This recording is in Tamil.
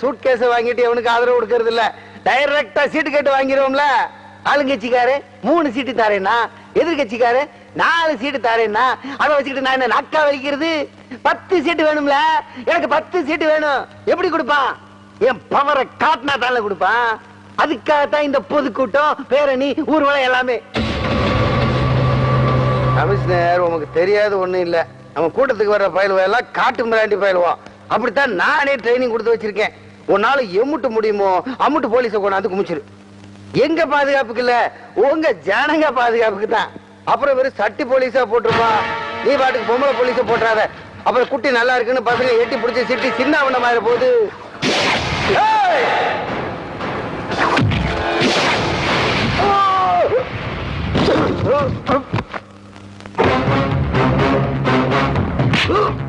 சூட் கேஸ் வாங்கிட்டு எவனுக்கு ஆதரவு கொடுக்கறது இல்ல, டைரக்டா சீட்டு கேட்டு வாங்கிடுவோம்ல. ஆளுங்கட்சிக்காரு 3 சீட்டு தாரேன்னா, எதிர்கட்சிக்காரு 4 சீட்டு தாரேன்னா, அதை வச்சுக்கிட்டு நான் என்ன நாக்கா வலிக்கிறது? 10 சீட்டு வேணும்ல, எனக்கு 10 சீட்டு வேணும். எப்படி கொடுப்பான்? என் பவரை காட்டினா தானே கொடுப்பான். அதுக்காகத்தான் இந்த பொதுக்கூட்டம், பேரணி, ஊர்வலம் எல்லாமே. கமிஷனர், உனக்கு தெரியாது ஒண்ணும் இல்ல. நம்ம கூட்டத்துக்கு வர்ற பயிலுவா எல்லாம் காட்டு மிராண்டி பயிலுவோம். அப்படித்தான் நானே ட்ரைனிங் கொடுத்து வச்சிருக்கேன். உன்னால எம்முட்டு முடியுமோ அம்முட்டு போலீஸை கொண்டாந்து குமிச்சிரு. எங்க பாதுகாப்புக்கு இல்ல, உங்க ஜனங்க பாதுகாப்புக்கு தான். அப்புறம் வெறும் சட்டி போலீஸா போட்டுருமா, நீ பாட்டுக்கு பொம்பளை போலீஸை போட்டுறாத. அப்புறம் குட்டி நல்லா இருக்குன்னு பசங்க எட்டி பிடிச்சி சிட்டி சின்ன அவன மாதிரி போகுது. Oh!